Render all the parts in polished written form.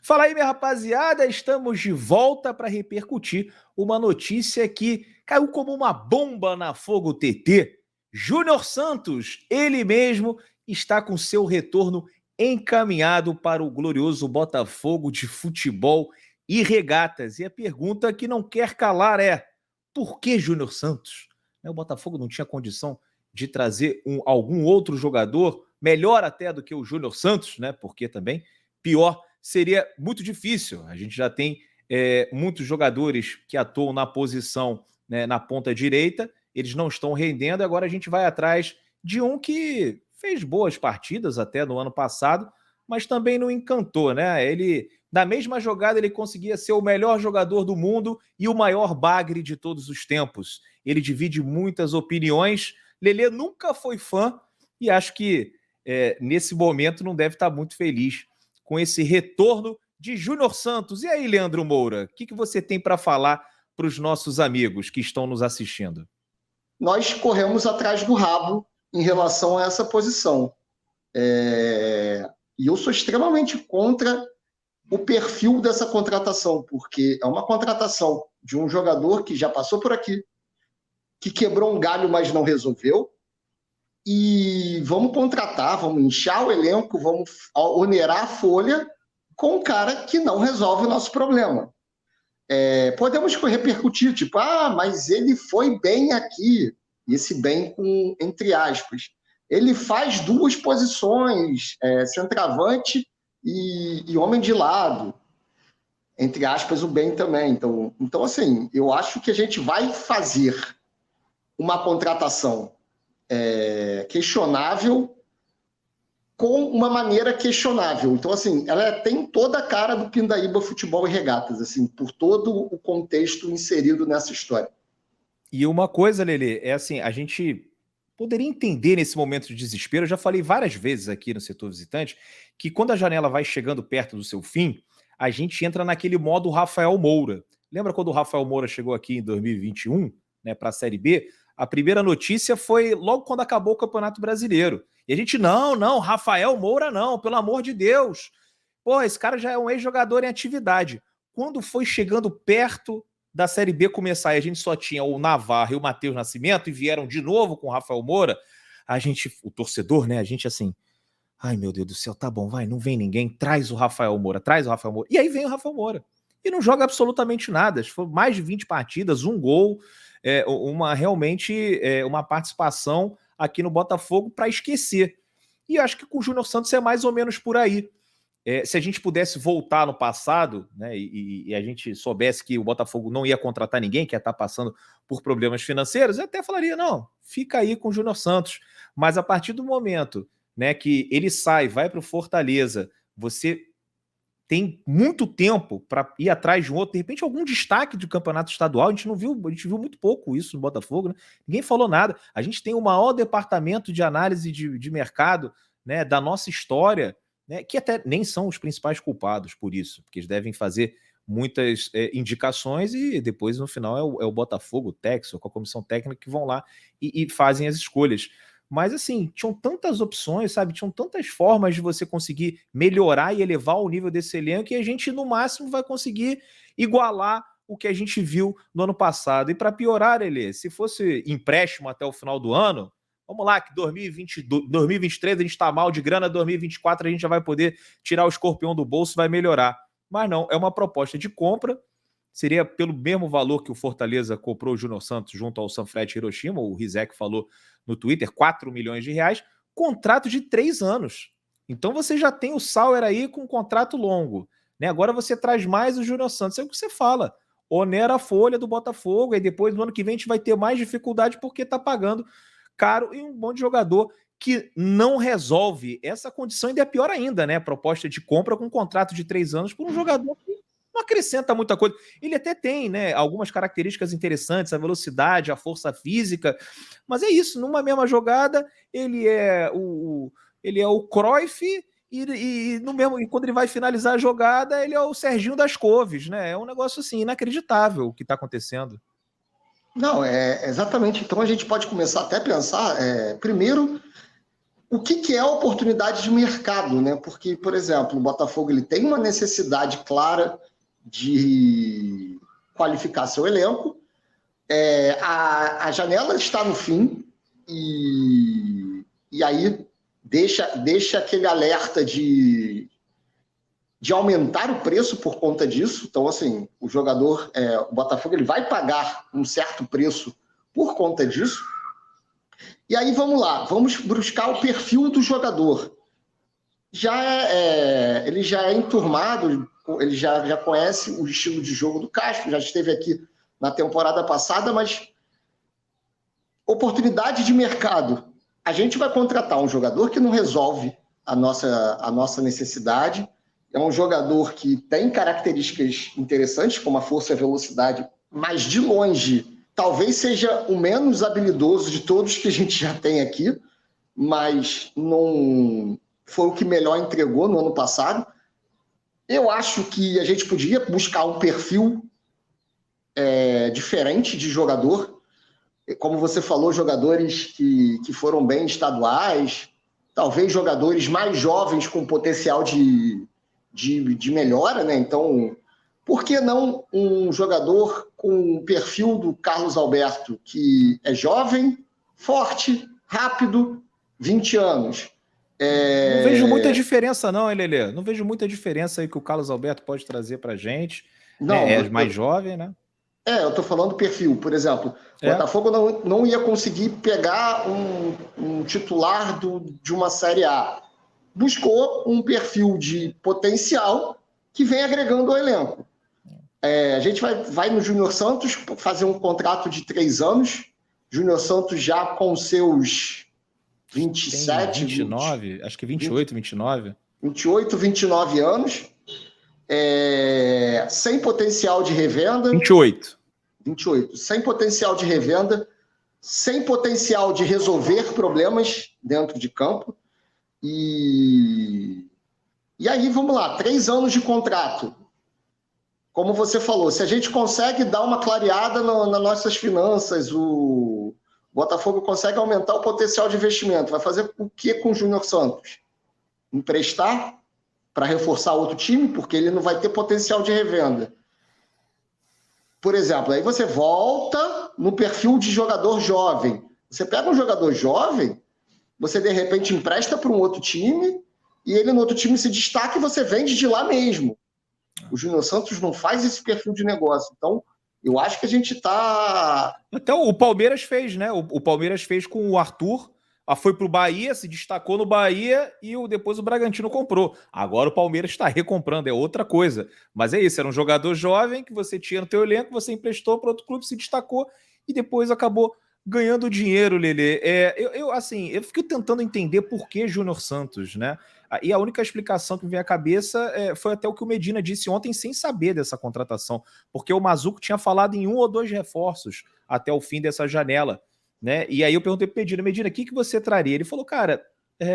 Fala aí, minha rapaziada, estamos de volta para repercutir uma notícia que caiu como uma bomba na Fogo TT. Júnior Santos, ele mesmo, está com seu retorno encaminhado para o glorioso Botafogo de Futebol e Regatas. E a pergunta que não quer calar é: por que Júnior Santos? O Botafogo não tinha condição de trazer algum outro jogador, melhor até do que o Júnior Santos, né? Porque também pior seria muito difícil. A gente já tem muitos jogadores que atuam na posição, né, na ponta direita, eles não estão rendendo, agora a gente vai atrás de um que fez boas partidas até no ano passado, mas também não encantou, né? Ele, na mesma jogada, ele conseguia ser o melhor jogador do mundo e o maior bagre de todos os tempos. Ele divide muitas opiniões. Lelê nunca foi fã e acho que nesse momento não deve estar muito feliz com esse retorno de Júnior Santos. E aí, Leandro Moura, o que você tem para falar para os nossos amigos que estão nos assistindo? Nós corremos atrás do rabo em relação a essa posição. E eu sou extremamente contra o perfil dessa contratação, porque é uma contratação de um jogador que já passou por aqui, que quebrou um galho, mas não resolveu, e vamos contratar, vamos inchar o elenco, vamos onerar a folha com um cara que não resolve o nosso problema. Podemos repercutir, tipo, mas ele foi bem aqui, esse bem com entre aspas. Ele faz duas posições, centroavante e homem de lado, entre aspas, o bem também. Então, assim, eu acho que a gente vai fazer uma contratação questionável com uma maneira questionável. Então, assim, ela tem toda a cara do Pindaíba Futebol e Regatas, assim, por todo o contexto inserido nessa história. E uma coisa, Lelê, é assim, a gente poderia entender nesse momento de desespero, eu já falei várias vezes aqui no Setor Visitante, que quando a janela vai chegando perto do seu fim, a gente entra naquele modo Rafael Moura. Lembra quando o Rafael Moura chegou aqui em 2021, né, para a Série B? A primeira notícia foi logo quando acabou o Campeonato Brasileiro. E a gente, não, Rafael Moura não, pelo amor de Deus. Pô, esse cara já é um ex-jogador em atividade. Quando foi chegando perto da Série B começar e a gente só tinha o Navarro e o Matheus Nascimento e vieram de novo com o Rafael Moura, a gente, o torcedor, né, a gente assim, ai meu Deus do céu, tá bom, vai, não vem ninguém, traz o Rafael Moura. E aí vem o Rafael Moura. E não joga absolutamente nada. Foi mais de 20 partidas, um gol, uma participação aqui no Botafogo para esquecer. E eu acho que com o Júnior Santos é mais ou menos por aí. Se a gente pudesse voltar no passado, né, e a gente soubesse que o Botafogo não ia contratar ninguém, que ia estar passando por problemas financeiros, eu até falaria, não, fica aí com o Júnior Santos. Mas a partir do momento, né, que ele sai, vai para o Fortaleza, você tem muito tempo para ir atrás de um outro, de repente algum destaque do campeonato estadual, a gente viu muito pouco isso no Botafogo, né? Ninguém falou nada. A gente tem o maior departamento de análise de mercado, né, da nossa história, né, que até nem são os principais culpados por isso, porque eles devem fazer muitas indicações e depois no final é o Botafogo, o Texo, com a comissão técnica que vão lá e fazem as escolhas. Mas assim, tinham tantas opções, sabe? Tinham tantas formas de você conseguir melhorar e elevar o nível desse elenco que a gente no máximo vai conseguir igualar o que a gente viu no ano passado. E para piorar, Elê, se fosse empréstimo até o final do ano, vamos lá, que 2023 a gente está mal de grana, 2024 a gente já vai poder tirar o escorpião do bolso e vai melhorar. Mas não, é uma proposta de compra, seria pelo mesmo valor que o Fortaleza comprou o Júnior Santos junto ao Sanfrecce Hiroshima, o Rizek falou no Twitter, 4 milhões de reais, contrato de 3 anos. Então você já tem o Sauer aí com um contrato longo, né? Agora você traz mais o Júnior Santos, é o que você fala, onera a folha do Botafogo, e depois no ano que vem a gente vai ter mais dificuldade porque está pagando caro e um monte de jogador que não resolve. Essa condição ainda é pior ainda, né? Proposta de compra com um contrato de 3 anos por um jogador que não acrescenta muita coisa. Ele até tem, né, algumas características interessantes, a velocidade, a força física, mas é isso, numa mesma jogada, ele é o Cruyff e quando ele vai finalizar a jogada, ele é o Serginho das Couves, né? É um negócio assim, inacreditável o que está acontecendo. Não, exatamente. Então a gente pode começar até a pensar, primeiro, o que é a oportunidade de mercado, né? Porque, por exemplo, o Botafogo ele tem uma necessidade clara de qualificar seu elenco. A janela está no fim e aí deixa aquele alerta de aumentar o preço por conta disso. Então, assim, o jogador, o Botafogo, ele vai pagar um certo preço por conta disso. E aí, vamos lá, vamos buscar o perfil do jogador. Ele já é enturmado, ele já conhece o estilo de jogo do Castro, já esteve aqui na temporada passada, mas oportunidade de mercado. A gente vai contratar um jogador que não resolve a nossa necessidade. É um jogador que tem características interessantes, como a força e a velocidade, mas de longe, talvez seja o menos habilidoso de todos que a gente já tem aqui, mas não foi o que melhor entregou no ano passado. Eu acho que a gente podia buscar um perfil diferente de jogador. Como você falou, jogadores que foram bem estaduais, talvez jogadores mais jovens com potencial de melhora, né? Então, por que não um jogador com o perfil do Carlos Alberto, que é jovem, forte, rápido, 20 anos? Não vejo muita diferença não, hein, Lelê? Não vejo muita diferença aí que o Carlos Alberto pode trazer pra gente. Não, né? É mais jovem, né? eu tô falando perfil, por exemplo. O Botafogo não ia conseguir pegar um titular de uma Série A. Buscou um perfil de potencial que vem agregando ao elenco. A gente vai no Júnior Santos fazer um contrato de 3 anos. Júnior Santos já com seus 27... 29, acho que 28, 29. 28, 29 anos. Sem potencial de revenda. 28. Sem potencial de revenda, sem potencial de resolver problemas dentro de campo. E aí, vamos lá, 3 anos de contrato. Como você falou, se a gente consegue dar uma clareada nas nossas finanças, o Botafogo consegue aumentar o potencial de investimento. Vai fazer o que com o Júnior Santos? Emprestar para reforçar outro time, porque ele não vai ter potencial de revenda. Por exemplo, aí você volta no perfil de jogador jovem. Você pega um jogador jovem, você de repente empresta para um outro time e ele no outro time se destaca e você vende de lá mesmo. O Júnior Santos não faz esse perfil de negócio. Então, eu acho que a gente está... Então, o Palmeiras fez, né? O Palmeiras fez com o Arthur, foi pro Bahia, se destacou no Bahia e depois o Bragantino comprou. Agora o Palmeiras está recomprando, é outra coisa. Mas é isso, era um jogador jovem que você tinha no teu elenco, você emprestou para outro clube, se destacou e depois acabou ganhando dinheiro, Lelê. Eu fico tentando entender por que Júnior Santos, né? E a única explicação que me vem à cabeça foi até o que o Medina disse ontem, sem saber dessa contratação, porque o Mazuco tinha falado em 1 ou 2 reforços até o fim dessa janela, né? E aí eu perguntei para o Medina, o que você traria? Ele falou, cara,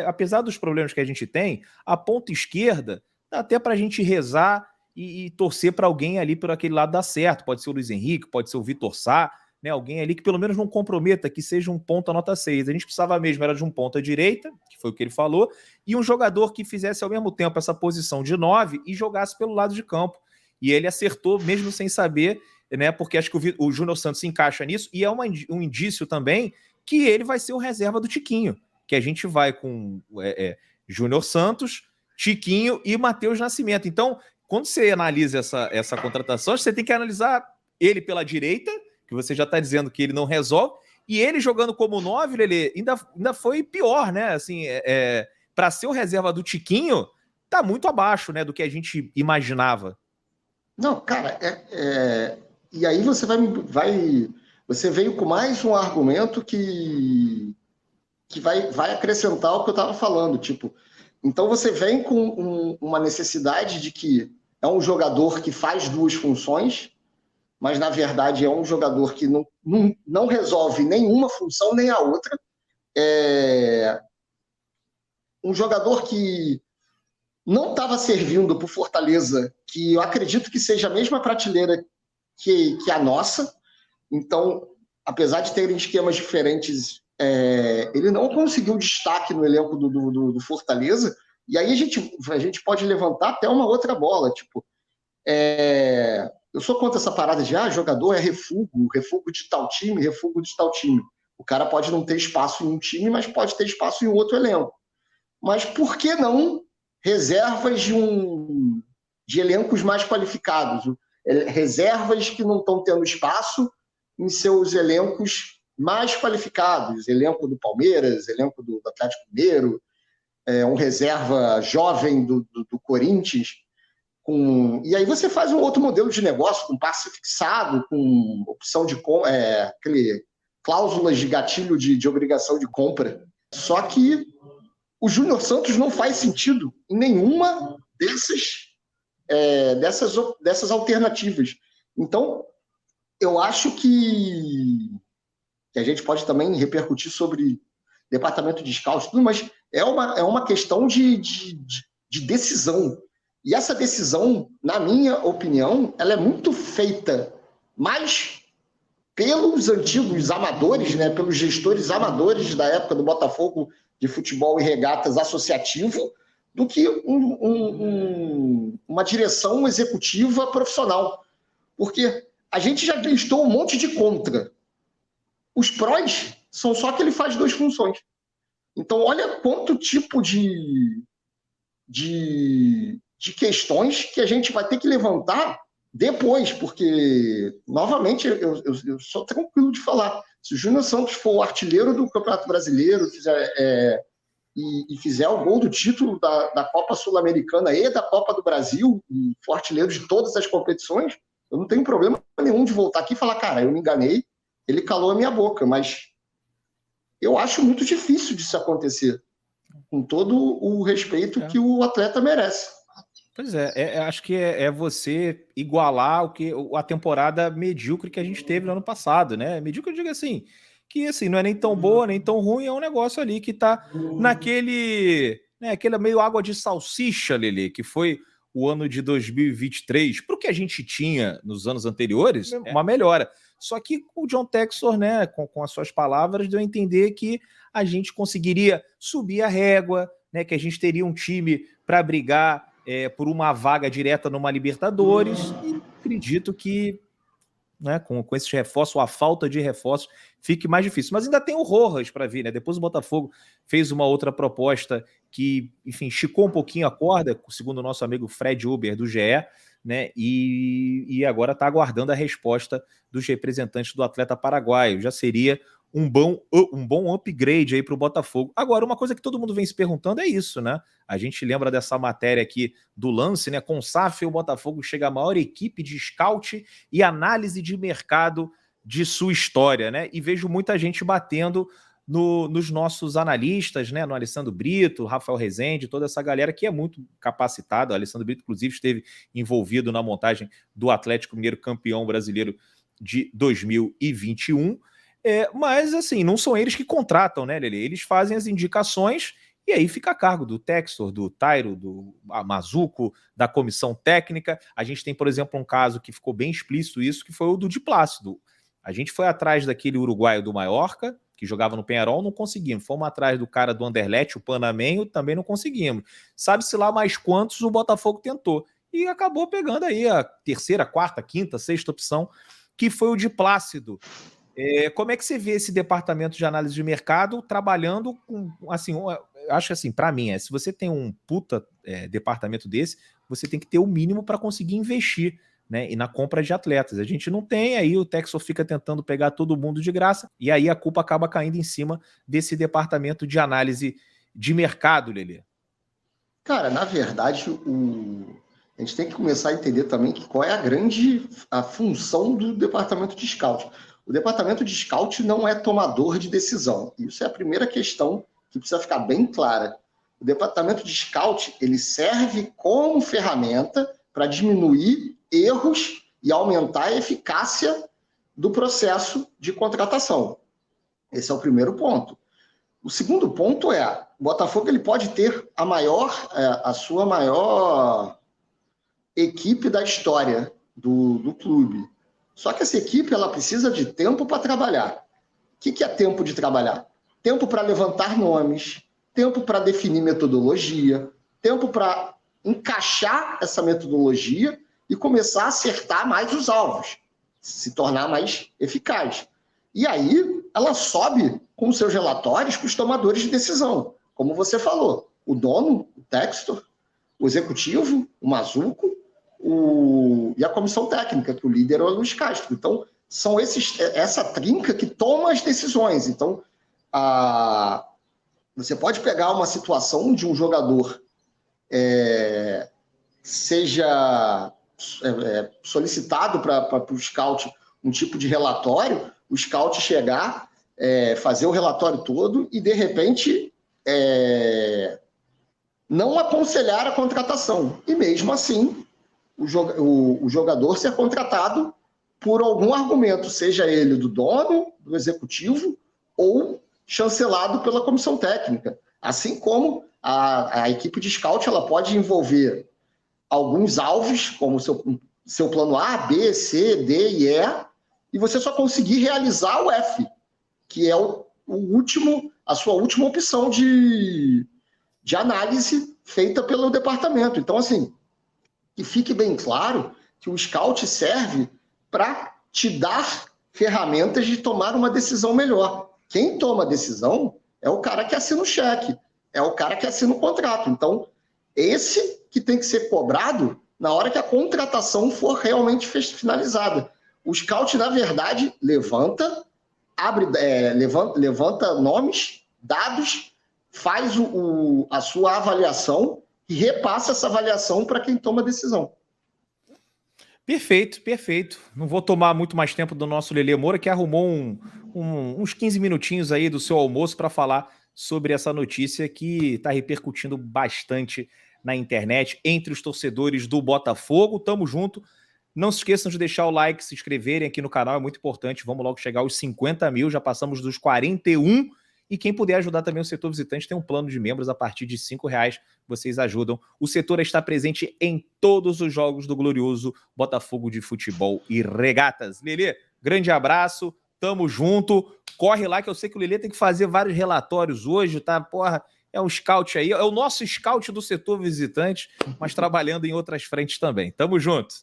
apesar dos problemas que a gente tem, a ponta esquerda dá até para a gente rezar e torcer para alguém ali por aquele lado dar certo. Pode ser o Luiz Henrique, pode ser o Vitor Sá, né, alguém ali que pelo menos não comprometa, que seja um ponta nota 6. A gente precisava mesmo era de um ponta direita, que foi o que ele falou, e um jogador que fizesse ao mesmo tempo essa posição de 9 e jogasse pelo lado de campo. E ele acertou mesmo sem saber, né, porque acho que o Júnior Santos se encaixa nisso, e é um indício também que ele vai ser o reserva do Tiquinho, que a gente vai com Júnior Santos, Tiquinho e Matheus Nascimento. Então, quando você analisa essa contratação, você tem que analisar ele pela direita, que você já está dizendo que ele não resolve, e ele jogando como 9, Lelê, ainda foi pior, né? Assim, para ser o reserva do Tiquinho, tá muito abaixo, né, do que a gente imaginava. Não, cara, e aí você você veio com mais um argumento que vai acrescentar o que eu estava falando, tipo, então você vem com uma necessidade de que é um jogador que faz 2 funções, mas na verdade é um jogador que não resolve nenhuma função nem a outra. Um jogador que não estava servindo para o Fortaleza, que eu acredito que seja a mesma prateleira que a nossa. Então, apesar de terem esquemas diferentes, ele não conseguiu destaque no elenco do Fortaleza, e aí a gente pode levantar até uma outra bola, tipo, eu sou contra essa parada de jogador é refúgio de tal time, refúgio de tal time. O cara pode não ter espaço em um time, mas pode ter espaço em outro elenco. Mas por que não reservas de elencos mais qualificados? Reservas que não estão tendo espaço em seus elencos mais qualificados. Elenco do Palmeiras, elenco do Atlético Mineiro, um reserva jovem do Corinthians. E aí você faz um outro modelo de negócio, com passe fixado, com opção de cláusulas de gatilho de obrigação de compra. Só que o Júnior Santos não faz sentido em nenhuma dessas alternativas. Então, eu acho que a gente pode também repercutir sobre departamento de scout, mas é uma questão de decisão. E essa decisão, na minha opinião, ela é muito feita mais pelos antigos amadores, né, pelos gestores amadores da época do Botafogo de Futebol e Regatas Associativo, do que uma direção executiva profissional. Porque a gente já listou um monte de contra. Os prós são só que ele faz 2 funções. Então, olha quanto tipo de questões que a gente vai ter que levantar depois, porque, novamente, eu sou tranquilo de falar. Se o Júnior Santos for o artilheiro do Campeonato Brasileiro e fizer o gol do título da Copa Sul-Americana e da Copa do Brasil, e for artilheiro de todas as competições, eu não tenho problema nenhum de voltar aqui e falar, cara, eu me enganei, ele calou a minha boca, mas eu acho muito difícil disso acontecer, com todo o respeito que o atleta merece. Pois acho que é você igualar a temporada medíocre que a gente teve no ano passado, né? Medíocre, eu digo assim, que assim, não é nem tão boa, nem tão ruim, é um negócio ali que tá naquele, né, aquele meio água de salsicha, Lelê, que foi o ano de 2023, para o que a gente tinha nos anos anteriores, uma melhora. Só que o John Textor, né, com as suas palavras, deu a entender que a gente conseguiria subir a régua, né, que a gente teria um time para brigar por uma vaga direta numa Libertadores, e acredito que, né, com esse reforço, ou a falta de reforço, fique mais difícil. Mas ainda tem o Rojas para vir, né? Depois o Botafogo fez uma outra proposta que, enfim, esticou um pouquinho a corda, segundo o nosso amigo Fred Uber, do GE, né? E agora está aguardando a resposta dos representantes do atleta paraguaio. Já seria um bom upgrade aí para o Botafogo. Agora, uma coisa que todo mundo vem se perguntando é isso, né? A gente lembra dessa matéria aqui do Lance, né? Com o SAF, o Botafogo chega à maior equipe de scout e análise de mercado de sua história, né? E vejo muita gente batendo nos nossos analistas, né? No Alessandro Brito, Rafael Rezende, toda essa galera que é muito capacitada. O Alessandro Brito, inclusive, esteve envolvido na montagem do Atlético Mineiro campeão brasileiro de 2021. Mas, assim, não são eles que contratam, né, Lelê? Eles fazem as indicações e aí fica a cargo do Textor, do Tairo, do Mazuco, da comissão técnica. A gente tem, por exemplo, um caso que ficou bem explícito isso, que foi o do Di Plácido. A gente foi atrás daquele uruguaio do Mallorca, que jogava no Peñarol, não conseguimos. Fomos atrás do cara do Anderlecht, o Panamenho, também não conseguimos. Sabe-se lá mais quantos o Botafogo tentou. E acabou pegando aí a terceira, quarta, quinta, sexta opção, que foi o Di Plácido. Como é que você vê esse departamento de análise de mercado trabalhando com, assim, acho que assim, para mim, se você tem um puta departamento desse, você tem que ter o mínimo para conseguir investir, né, e na compra de atletas. A gente não tem, aí o Texor fica tentando pegar todo mundo de graça, e aí a culpa acaba caindo em cima desse departamento de análise de mercado, Lelê. Cara, na verdade, a gente tem que começar a entender também qual é a função do departamento de scout. O departamento de scout não é tomador de decisão. Isso é a primeira questão que precisa ficar bem clara. O departamento de scout, ele serve como ferramenta para diminuir erros e aumentar a eficácia do processo de contratação. Esse é o primeiro ponto. O segundo ponto o Botafogo ele pode ter a sua maior equipe da história do clube. Só que essa equipe ela precisa de tempo para trabalhar. O que é tempo de trabalhar? tempo para levantar nomes, tempo para definir metodologia, tempo para encaixar essa metodologia e começar a acertar mais os alvos, se tornar mais eficaz. E aí ela sobe com seus relatórios para os tomadores de decisão. Como você falou, o dono, o Textor, o executivo, o Mazzuco, e a comissão técnica, que o líder é o Luiz Castro. Então, são essa trinca que toma as decisões. Então, você pode pegar uma situação de um jogador seja solicitado para o scout um tipo de relatório, o scout chegar, fazer o relatório todo e, de repente, não aconselhar a contratação. E, mesmo assim, o jogador ser contratado por algum argumento, seja ele do dono, do executivo ou chancelado pela comissão técnica. Assim como a equipe de scout ela pode envolver alguns alvos, como seu plano A, B, C, D e E, e você só conseguir realizar o F, que é a sua última opção de análise feita pelo departamento. Então, assim, que fique bem claro que o scout serve para te dar ferramentas de tomar uma decisão melhor. Quem toma a decisão é o cara que assina o cheque, é o cara que assina o contrato. Então, esse que tem que ser cobrado na hora que a contratação for realmente finalizada. O scout, na verdade, levanta nomes, dados, faz a sua avaliação e repassa essa avaliação para quem toma a decisão. Perfeito, perfeito. Não vou tomar muito mais tempo do nosso Lelê Moura, que arrumou uns 15 minutinhos aí do seu almoço para falar sobre essa notícia que está repercutindo bastante na internet, entre os torcedores do Botafogo. Tamo junto. Não se esqueçam de deixar o like, se inscreverem aqui no canal, é muito importante. Vamos logo chegar aos 50 mil, já passamos dos 41. E quem puder ajudar também o setor visitante, tem um plano de membros a partir de R$5. Vocês ajudam o setor a estar presente em todos os jogos do glorioso Botafogo de Futebol e Regatas. Lelê, grande abraço, tamo junto. Corre lá que eu sei que o Lelê tem que fazer vários relatórios hoje, tá? Porra, é um scout aí, é o nosso scout do setor visitante, mas trabalhando em outras frentes também. Tamo junto.